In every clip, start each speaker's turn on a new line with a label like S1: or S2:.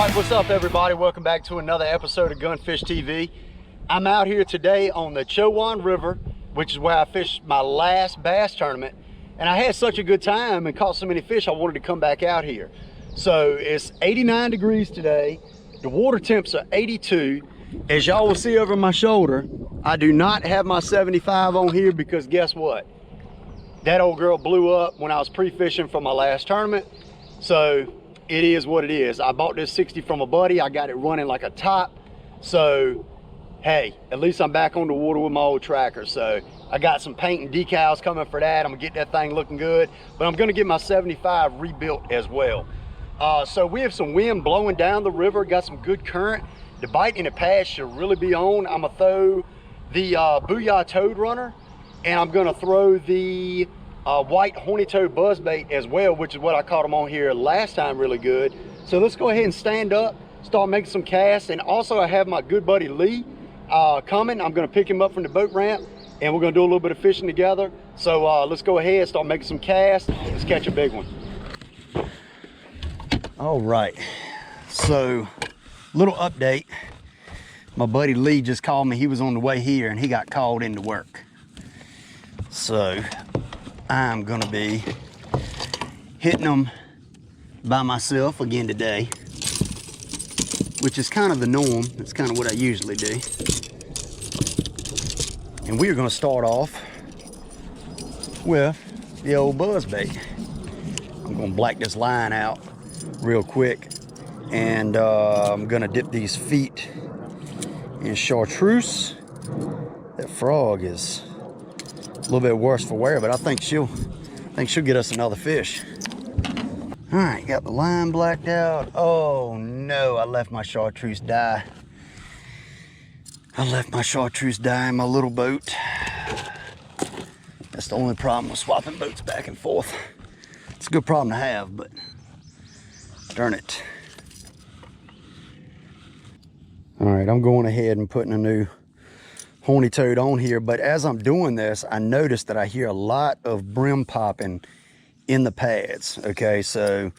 S1: Alright, what's up everybody? Welcome back to another episode of Gunfish TV. I'm out here today on the Chowan River, which is where I fished my last bass tournament. And I had such a good time and caught so many fish, I wanted to come back out here. So it's 89 degrees today. The water temps are 82. As y'all will see over my shoulder, I do not have my 75 on here because guess what? That old girl blew up when I was pre-fishing for my last tournament. So it is what it is. I bought this 60 from a buddy. I got it running like a top. So, hey, at least I'm back on the water with my old tracker. So I got some paint and decals coming for that. I'm gonna get that thing looking good. But I'm gonna get my 75 rebuilt as well. So we have some wind blowing down the river, got some good current. The bite in the pad should really be on. I'm gonna throw the Booyah Toad Runner, and I'm gonna throw the white horny toad buzzbait as well, which is what I caught them on here last time really good. So let's go ahead and stand up, start making some casts. And also I have my good buddy Lee coming. I'm gonna pick him up from the boat ramp and we're gonna do a little bit of fishing together. So let's go ahead, start making some casts. Let's catch a big one. All right, so little update. My buddy Lee just called me. He was on the way here and he got called into work. So I'm gonna be hitting them by myself again today, which is kind of the norm. It's kind of what I usually do. And we're gonna start off with the old buzzbait. I'm gonna black this line out real quick, and I'm gonna dip these feet in chartreuse. That frog is a little bit worse for wear, but I think she'll get us another fish. All right, got the line blacked out. Oh no, I left my chartreuse dye. I left my chartreuse dye in my little boat. That's the only problem with swapping boats back and forth. It's a good problem to have, but darn it. All right, I'm going ahead and putting a new horny toad on here, but as I'm doing this, I noticed that I hear a lot of brim popping in the pads. Okay, so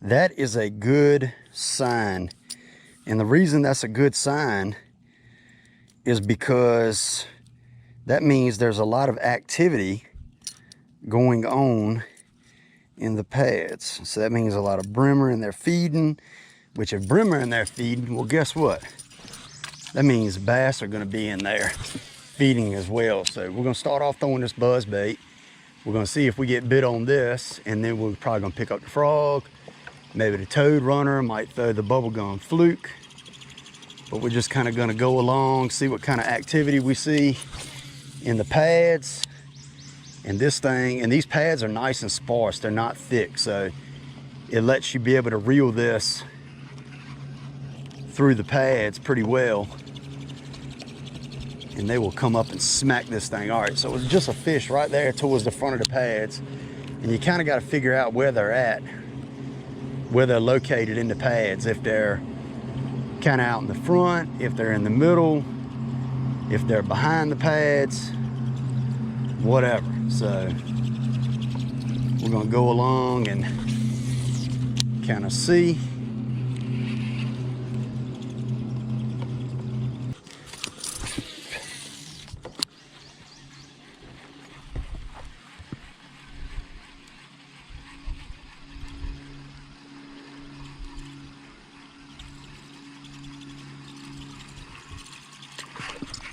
S1: that is a good sign. And the reason that's a good sign is because that means there's a lot of activity going on in the pads. So that means a lot of brimmer in there feeding, which if brimmer in there feeding, well, guess what? That means bass are gonna be in there feeding as well. So we're gonna start off throwing this buzz bait. We're gonna see if we get bit on this, and then we're probably gonna pick up the frog, maybe the toad runner, might throw the bubblegum fluke. But we're just kind of gonna go along, see what kind of activity we see in the pads. And this thing, and these pads are nice and sparse, they're not thick, so it lets you be able to reel this through the pads pretty well, and they will come up and smack this thing. All right, so it's just a fish right there towards the front of the pads, and you kind of got to figure out where they're at, where they're located in the pads, if they're kind of out in the front, if they're in the middle, if they're behind the pads, whatever. So we're gonna go along and kind of see.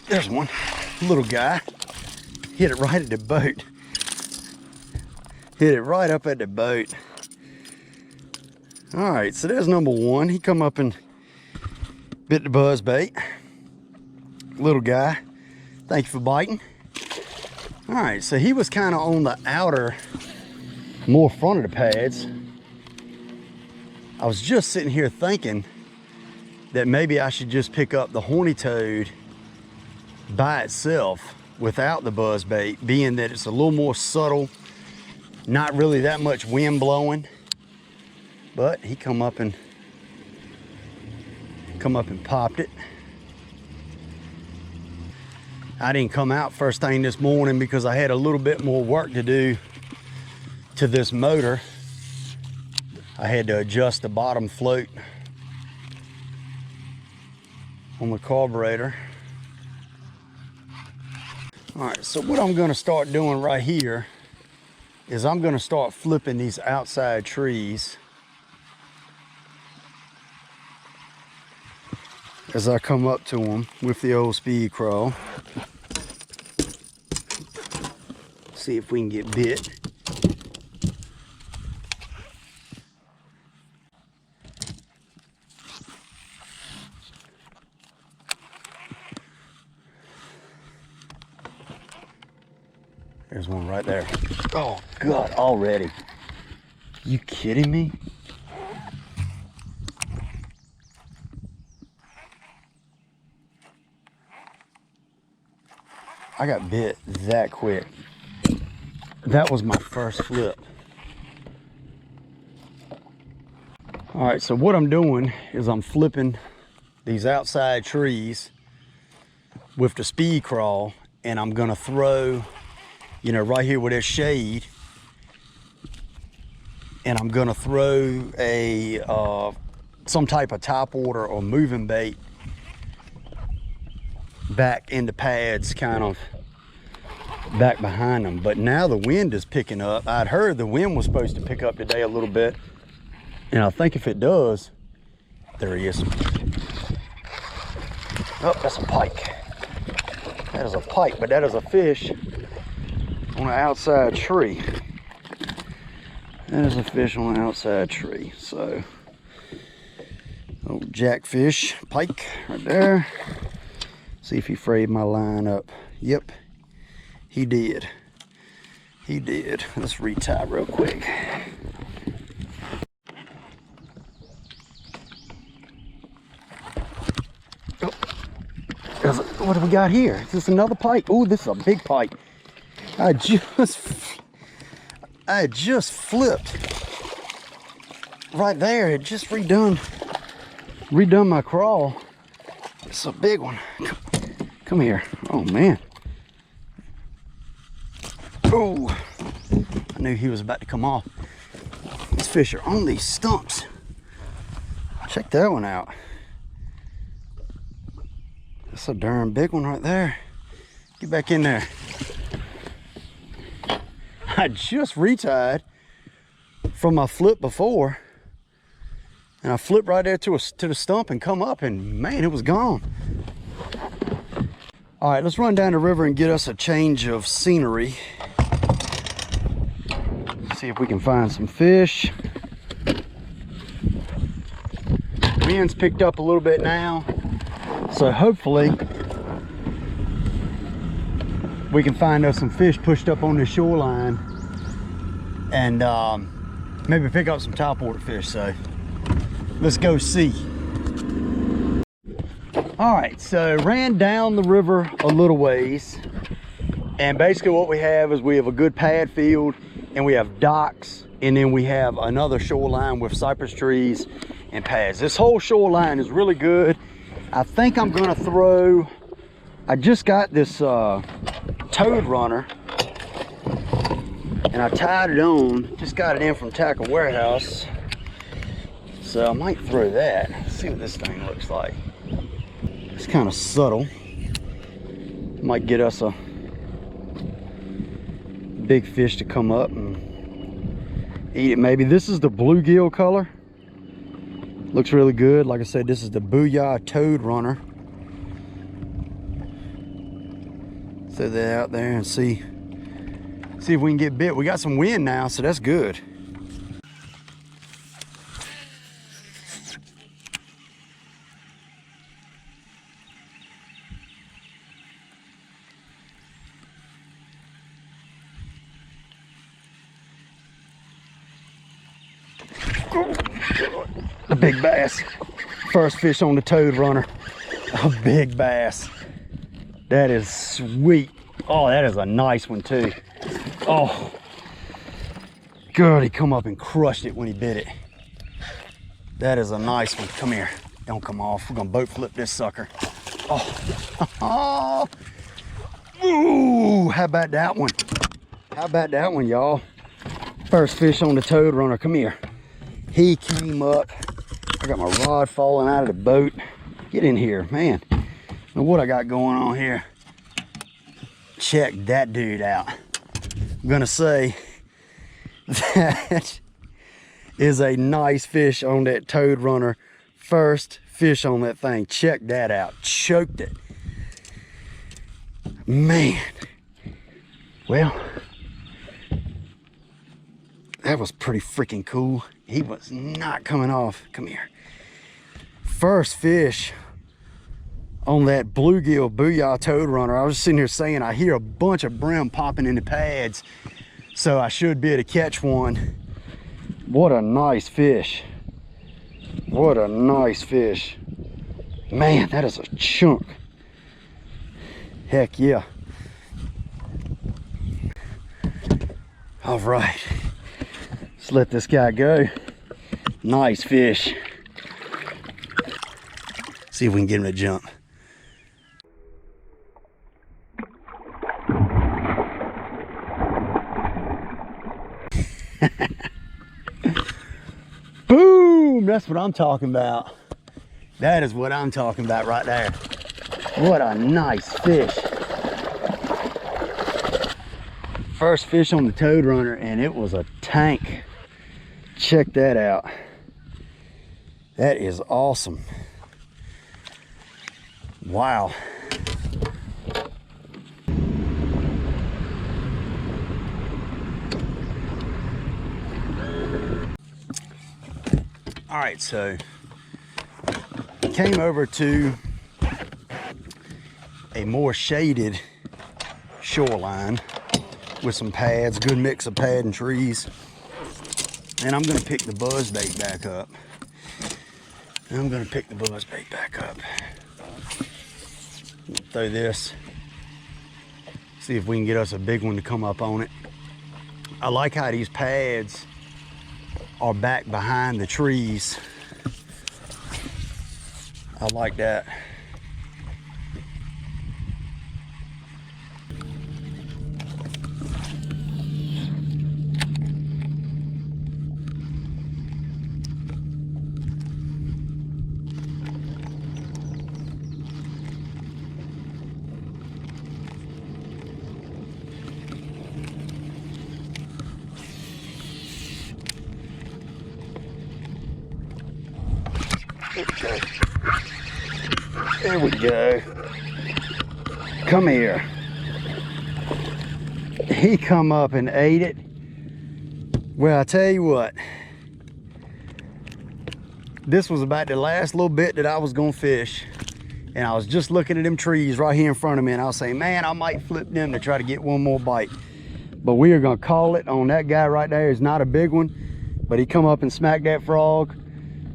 S1: There's one, little guy. Hit it right at the boat. Hit it right up at the boat. All right, so there's number one. He come up and bit the buzz bait. Little guy, thank you for biting. All right, so he was kind of on the outer, more front of the pads. I was just sitting here thinking that maybe I should just pick up the horny toad by itself without the buzz bait, being that it's a little more subtle, not really that much wind blowing. But he come up and popped it. I didn't come out first thing this morning because I had a little bit more work to do to this motor. I had to adjust the bottom float on the carburetor. All right, so what I'm gonna start doing right here is I'm gonna start flipping these outside trees as I come up to them with the old speed crawl. See if we can get bit. There's one right there. Oh God, already. You kidding me? I got bit that quick. That was my first flip. All right, so what I'm doing is I'm flipping these outside trees with the speed crawl, and I'm gonna throw, you know, right here where there's shade, and I'm gonna throw a some type of top water or moving bait back into pads, kind of back behind them. But now the wind is picking up. I'd heard the wind was supposed to pick up today a little bit, and I think if it does, there he is. Oh, that's a pike. That is a pike, but that is a fish on an outside tree. That is a fish on an outside tree. So, old jackfish, pike right there. See if he frayed my line up. Yep, he did. He did. Let's retie real quick. Oh. What do we got here? Is this another pike? Oh, this is a big pike. I just flipped right there. It just redone my crawl. It's a big one. Come here. Oh man. Oh, I knew he was about to come off. These fish are on these stumps. Check that one out. That's a darn big one right there. Get back in there. I just retied from my flip before, and I flipped right there to the stump and come up, and man, it was gone. All right, let's run down the river and get us a change of scenery. See if we can find some fish. Wind's picked up a little bit now, so hopefully we can find us some fish pushed up on the shoreline, and maybe pick up some topwater fish. So let's go see. All right, so ran down the river a little ways, and basically what we have is we have a good pad field, and we have docks, and then we have another shoreline with cypress trees and pads. This whole shoreline is really good. I think I'm gonna throw, I just got this toad runner, and I tied it on, just got it in from Tackle Warehouse, so I might throw that. Let's see what this thing looks like. It's kind of subtle. Might get us a big fish to come up and eat it maybe. This is the bluegill color. Looks really good. Like I said, this is the Booyah Toad Runner. Throw that out there and see if we can get bit. We got some wind now, so that's good. A big bass. First fish on the Toad Runner. A big bass. That is sweet. Oh, that is a nice one too. Oh, God, he come up and crushed it when he bit it. That is a nice one. Come here. Don't come off. We're gonna boat flip this sucker. Oh. Ooh, how about that one? How about that one, y'all? First fish on the Toad Runner. Come here. He came up. I got my rod falling out of the boat. Get in here, man. Now what I got going on here, check that dude out. I'm gonna say that is a nice fish on that toad runner. First fish on that thing. Check that out. Choked it. Man. Well, that was pretty freaking cool. He was not coming off. Come here. First fish on that bluegill booyah toad runner. I was sitting here saying I hear a bunch of brim popping in the pads, so I should be able to catch one. What a nice fish. What a nice fish. Man, that is a chunk. Heck yeah. All right, let's let this guy go. Nice fish. See if we can get him to jump. Boom! That's what I'm talking about. That is what I'm talking about right there. What a nice fish. First fish on the toad runner, and it was a tank. Check that out. That is awesome. Wow. All right, so came over to a more shaded shoreline with some pads, good mix of pad and trees. And I'm gonna pick the buzzbait back up. Throw this, see if we can get us a big one to come up on it. I like how these pads are back behind the trees. I like that. Okay. There we go. Come here. He come up and ate it. Well, I tell you what, this was about the last little bit that I was gonna fish, and I was just looking at them trees right here in front of me, and I was saying, man, I might flip them to try to get one more bite. But we are gonna call it on that guy right there. It's not a big one, but he come up and smacked that frog.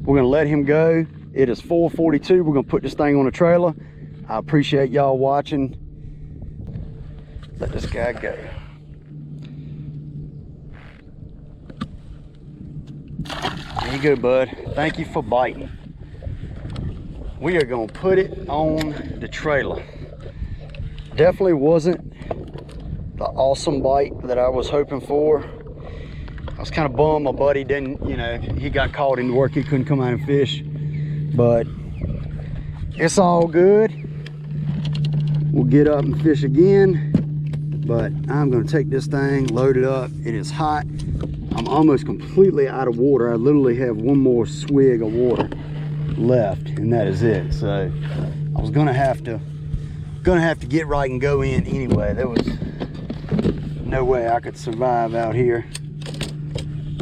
S1: We're gonna let him go. It is 4:42. We're gonna put this thing on a trailer. I appreciate y'all watching. Let this guy go. There you go, bud. Thank you for biting. We are gonna put it on the trailer. Definitely wasn't the awesome bite that I was hoping for. I was kind of bummed my buddy didn't, you know, he got caught into work. He couldn't come out and fish, but it's all good. We'll get up and fish again, but I'm gonna take this thing, load it up. It is hot. I'm almost completely out of water. I literally have one more swig of water left, and that is it. So I was gonna have to get right and go in anyway. There was no way I could survive out here.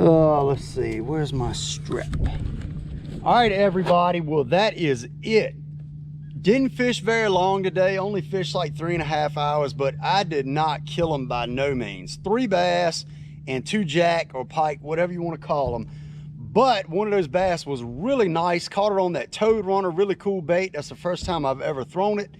S1: Oh, let's see, where's my strap? All right, everybody, well, that is it. Didn't fish very long today, only fished like 3.5 hours, but I did not kill them by no means. 3 bass and 2 jack or pike, whatever you want to call them. But one of those bass was really nice. Caught it on that toad runner, really cool bait. That's the first time I've ever thrown it.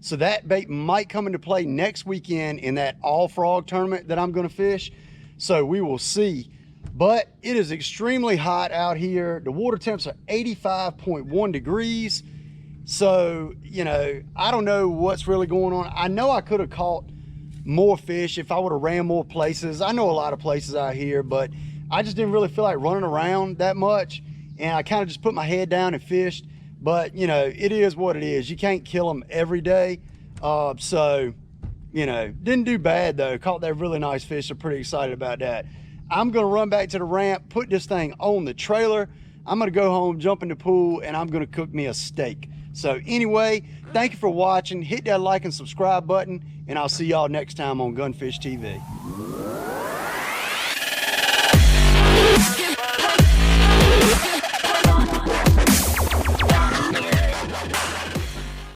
S1: So that bait might come into play next weekend in that all frog tournament that I'm gonna fish. So we will see. But it is extremely hot out here. The water temps are 85.1 degrees. So, you know, I don't know what's really going on. I know I could have caught more fish if I would have ran more places. I know a lot of places out here, but I just didn't really feel like running around that much. And I kind of just put my head down and fished. but you know, it is what it is. You can't kill them every day. So, you know, didn't do bad though. Caught that really nice fish. So pretty excited about that. I'm gonna run back to the ramp, put this thing on the trailer. I'm gonna go home, jump in the pool, and I'm gonna cook me a steak. So anyway, thank you for watching. Hit that like and subscribe button, and I'll see y'all next time on Gunfish TV.